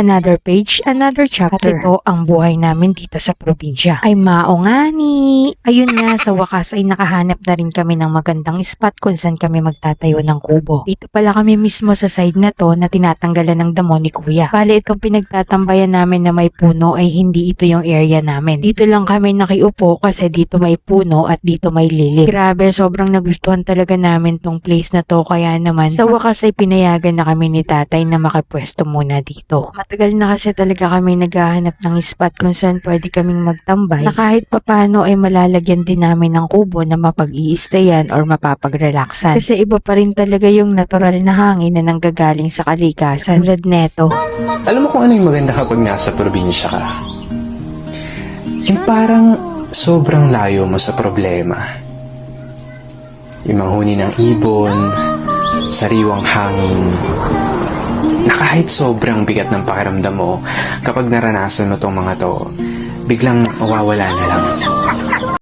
Another page, another chapter. At ito ang buhay namin dito sa probinsya. Ay maongani! Ayun nga, sa wakas ay nakahanap na rin kami ng magandang spot kung saan kami magtatayo ng kubo. Dito pala kami mismo sa side na to na tinatanggalan ng damo ni Kuya. Bale, itong pinagtatambayan namin na may puno ay hindi ito yung area namin. Dito lang kami nakiupo kasi dito may puno at dito may lilim. Grabe, sobrang nagustuhan talaga namin tong place na to, kaya naman sa wakas ay pinayagan na kami ni tatay na makipwesto muna dito. Matagal na kasi talaga kami naghahanap ng spot kung saan pwede kaming magtambay na kahit papano ay malalagyan din namin ng kubo na mapag-i-stayan or mapapag-relaxan. Kasi iba pa rin talaga yung natural na hangin na nanggagaling sa kalikasan. Tulad neto. Alam mo kung ano yung maganda kapag nasa probinsya ka? Yung parang sobrang layo mo sa problema. Yung manghuni ng ibon, sariwang hangin, na kahit sobrang bigat ng pakiramdam mo, kapag naranasan mo tong mga to, biglang mawawala na lang.